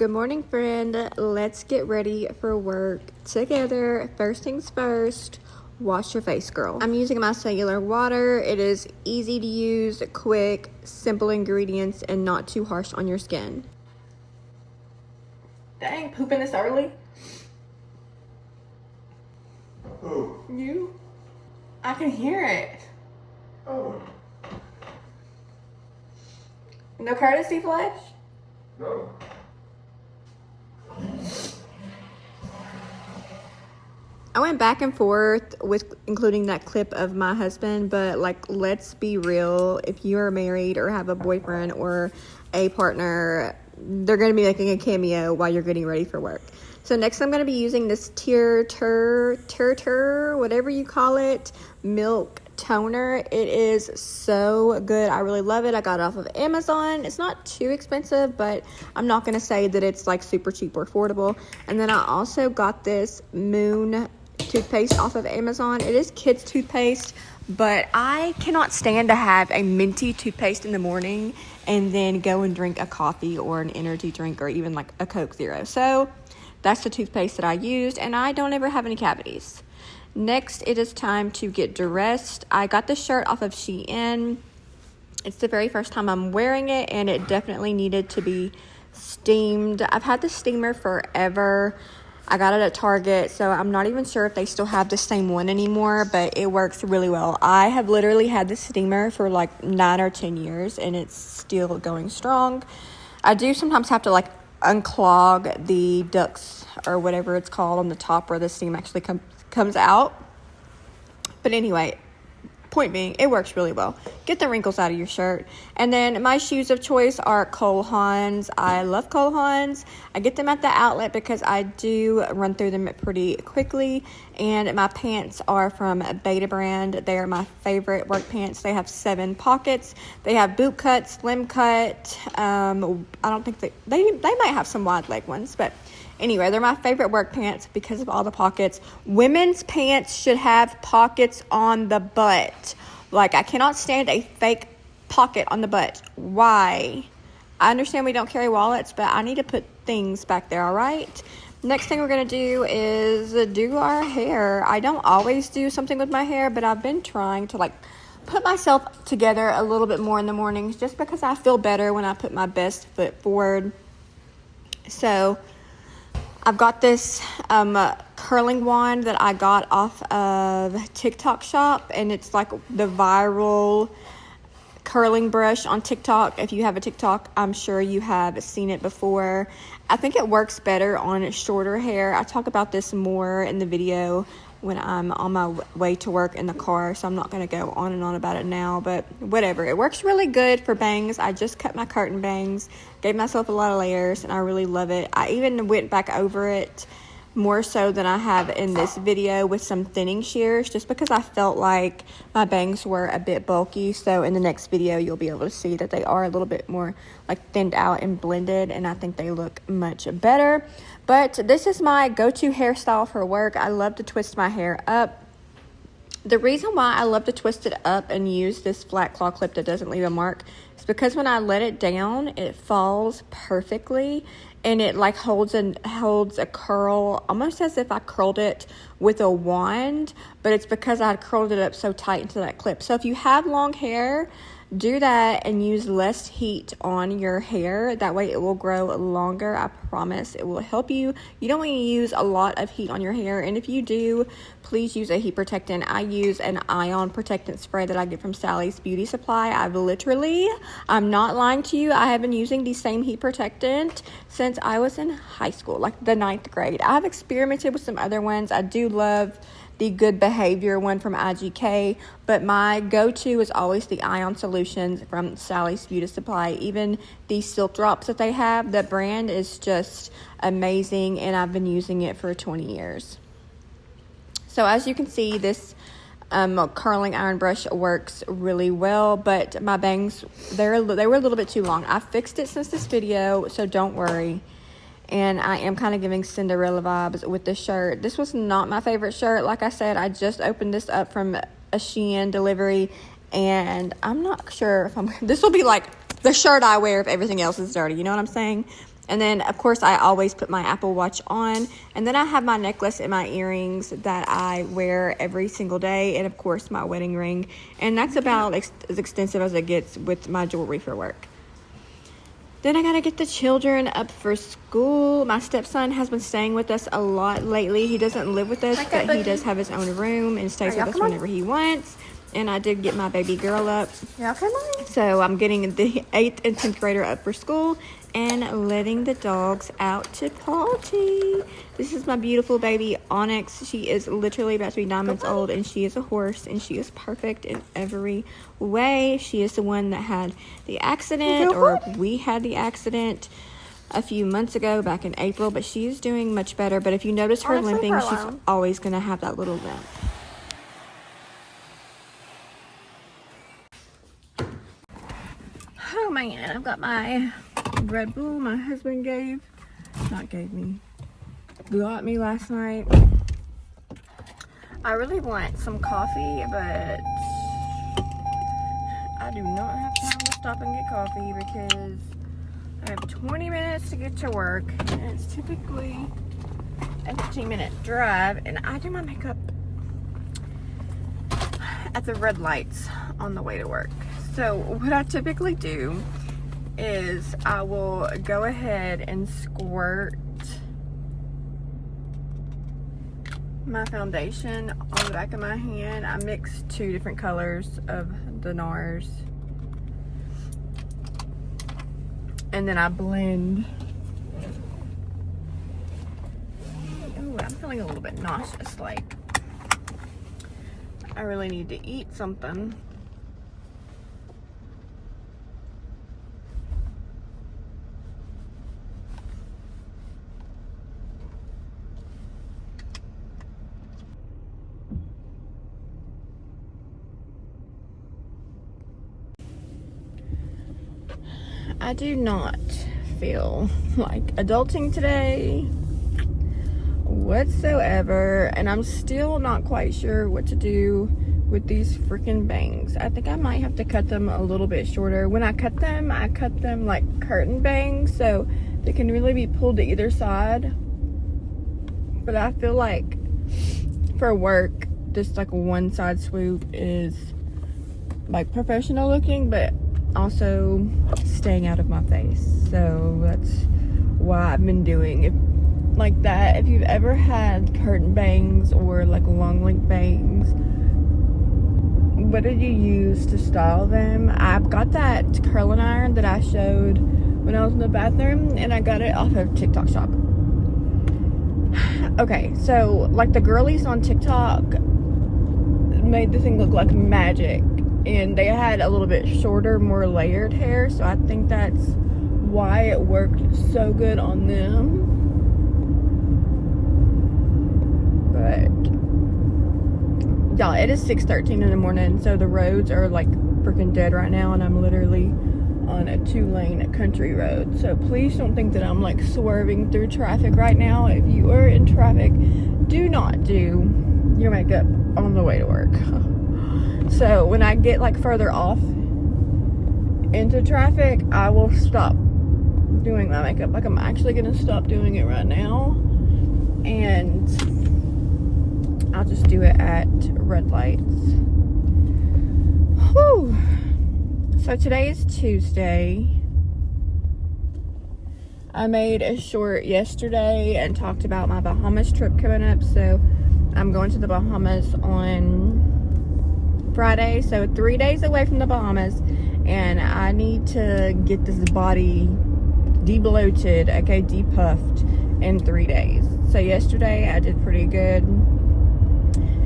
Good morning, friend. Let's get ready for work together. First things first, wash your face, girl. I'm using my cellular water. It is easy to use, quick, simple ingredients, and not too harsh on your skin. Dang, pooping this early? Who? You? I can hear it. Oh, No courtesy flush? no. I went back and forth with including that clip of my husband, but like, let's be real. If you are married or have a boyfriend or a partner, they're going to be making a cameo while you're getting ready for work. So next I'm going to be using this whatever you call it, milk toner. It is so good. I really love it. I got it off of Amazon. It's not too expensive, but I'm not going to say that it's like super cheap or affordable. And then I also got this Moon toothpaste off of Amazon. It is kids toothpaste, but I cannot stand to have a minty toothpaste in the morning and then go and drink a coffee or an energy drink or even like a Coke Zero. So that's the toothpaste that I used, and I don't ever have any cavities. Next, it is time to get dressed. I got this shirt off of Shein. It's the very first time I'm wearing it, and it definitely needed to be steamed. I've had the steamer forever. I got it at Target, so I'm not even sure if they still have the same one anymore, but it works really well. I have literally had the steamer for like 9 or 10 years, and it's still going strong. I do sometimes have to like unclog the ducts or whatever it's called on the top where the steam actually comes out. But anyway, point being, it works really well. Get the wrinkles out of your shirt. And then my shoes of choice are Cole Haans. I love Cole Haans. I get them at the outlet because I do run through them pretty quickly. And my pants are from Beta Brand. They are my favorite work pants. They have 7 pockets. They have boot cut, slim cut. I don't think they might have some wide leg ones, but anyway, they're my favorite work pants because of all the pockets. Women's pants should have pockets on the butt. Like, I cannot stand a fake pocket on the butt. Why? I understand we don't carry wallets, but I need to put things back there, all right? Next thing we're going to do is do our hair. I don't always do something with my hair, but I've been trying to, like, put myself together a little bit more in the mornings just because I feel better when I put my best foot forward. So I've got this curling wand that I got off of TikTok Shop, and it's like the viral curling brush on TikTok. If you have a TikTok, I'm sure you have seen it before. I think it works better on shorter hair. I talk about this more in the video when I'm on my way to work in the car, so I'm not going to go on and on about it now, but whatever. It works really good for bangs. I just cut my curtain bangs, gave myself a lot of layers, and I really love it. I even went back over it more so than I have in this video with some thinning shears, just because I felt like my bangs were a bit bulky. So in the next video, you'll be able to see that they are a little bit more like thinned out and blended, and I think they look much better. But this is my go-to hairstyle for work. I love to twist my hair up. The reason why I love to twist it up and use this flat claw clip that doesn't leave a mark is because when I let it down, it falls perfectly, and it like holds a curl almost as if I curled it with a wand, but it's because I had curled it up so tight into that clip. So if you have long hair, do that and use less heat on your hair. That way it will grow longer. I promise it will help you. You don't want to use a lot of heat on your hair, and if you do, please use a heat protectant. I use an ion protectant spray that I get from Sally's Beauty Supply. I'm not lying to you, I have been using the same heat protectant since I was in high school, like the 9th grade. I've experimented with some other ones. I do love the Good Behavior one from IGK, but my go-to is always the Ion Solutions from Sally's Beauty Supply. Even the Silk Drops that they have, the brand is just amazing, and I've been using it for 20 years. So as you can see, this curling iron brush works really well, but my bangs, they were a little bit too long. I fixed it since this video, so don't worry. And I am kind of giving Cinderella vibes with this shirt. This was not my favorite shirt. Like I said, I just opened this up from a Shein delivery, and I'm not sure if this will be like the shirt I wear if everything else is dirty. You know what I'm saying? And then, of course, I always put my Apple Watch on. And then I have my necklace and my earrings that I wear every single day. And, of course, my wedding ring. And that's about as extensive as it gets with my jewelry for work. Then I got to get the children up for school. My stepson has been staying with us a lot lately. He doesn't live with us, but he does have his own room and stays with us whenever he wants. And I did get my baby girl up. So I'm getting the 8th and 10th grader up for school and letting the dogs out to potty. This is my beautiful baby Onyx. She is literally about to be 9 months old, and she is a horse, and she is perfect in every way. She is the one that had the accident, or we had the accident a few months ago, back in April, but she is doing much better. But if you notice her limping, she's always going to have that little limp. Oh man, I've got my Red Bull my husband got me last night. I really want some coffee, but I do not have time to stop and get coffee because I have 20 minutes to get to work, and it's typically a 15-minute drive, and I do my makeup at the red lights on the way to work. So what I typically do is I will go ahead and squirt my foundation on the back of my hand. I mix 2 different colors of the NARS, and then I blend. Ooh, I'm feeling a little bit nauseous, like I really need to eat something. I do not feel like adulting today whatsoever, and I'm still not quite sure what to do with these freaking bangs. I think I might have to cut them a little bit shorter. When I cut them like curtain bangs, so they can really be pulled to either side. But I feel like for work, just like one side swoop is like professional looking, but also staying out of my face. So that's why I've been doing it like that. If you've ever had curtain bangs or like long length bangs, what did you use to style them? I've got that curling iron that I showed when I was in the bathroom, and I got it off of TikTok shop. Okay, so like the girlies on TikTok made the thing look like magic, and they had a little bit shorter, more layered hair, so I think that's why it worked so good on them. But y'all, it is 6:13 in the morning, so the roads are like freaking dead right now, and I'm literally on a 2-lane country road. So please don't think that I'm like swerving through traffic right now. If you are in traffic, do not do your makeup on the way to work. So when I get like further off into traffic, I will stop doing my makeup. Like I'm actually gonna stop doing it right now, and I'll just do it at red lights. Whew. So today is Tuesday. I made a short yesterday and talked about my Bahamas trip coming up. So I'm going to the Bahamas on Friday, so 3 days away from the Bahamas, and I need to get this body de-bloated, okay, depuffed in 3 days. So yesterday I did pretty good,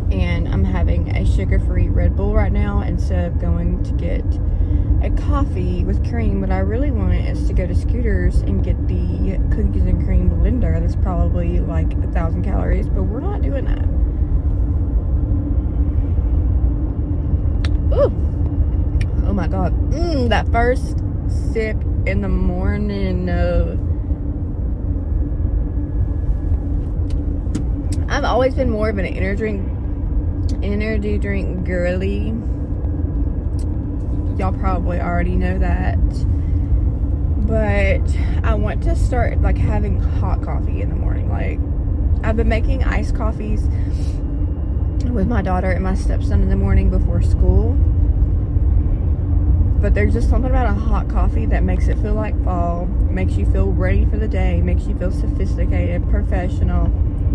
and I'm having a sugar-free Red Bull right now instead of going to get a coffee with cream. What I really want is to go to Scooters and get the cookies and cream blender. That's probably like 1,000 calories, but we're not doing that. Ooh. Oh my god. That first sip in the morning. I've always been more of an energy drink girly. Y'all probably already know that. But I want to start like having hot coffee in the morning. Like, I've been making iced coffees with my daughter and my stepson in the morning before school. But there's just something about a hot coffee that makes it feel like fall, makes you feel ready for the day, makes you feel sophisticated, professional,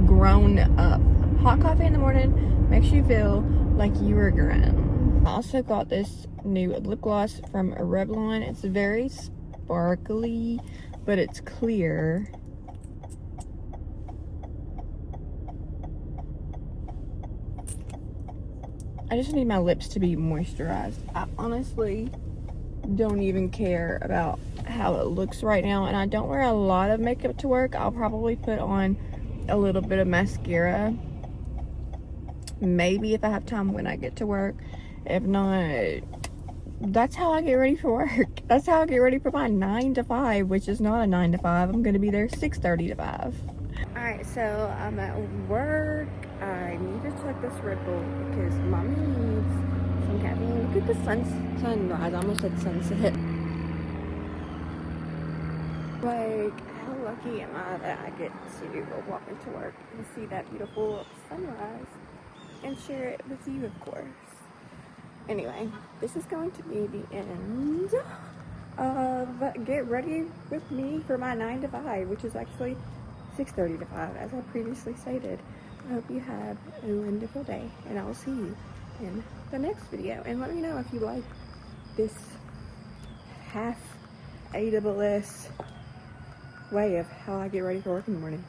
grown up. Hot coffee in the morning makes you feel like you were grown. I also got this new lip gloss from Revlon. It's very sparkly, but it's clear. I just need my lips to be moisturized. I honestly don't even care about how it looks right now, and I don't wear a lot of makeup to work. I'll probably put on a little bit of mascara, maybe if I have time when I get to work. If not, that's how I get ready for work. That's how I get ready for my 9 to 5, which is not a 9 to 5. I'm gonna be there 6:30 to 5. Alright, so I'm at work. I need to check this Red Bull because mommy needs some caffeine. Look at the sunrise. I almost said sunset. Like, how lucky am I that I get to walk into work and see that beautiful sunrise and share it with you, of course. Anyway, this is going to be the end of get ready with me for my 9 to 5, which is actually 6:30 to 5, as I previously stated. I hope you have a wonderful day, and I will see you in the next video. And let me know if you like this half AWS way of how I get ready for work in the morning.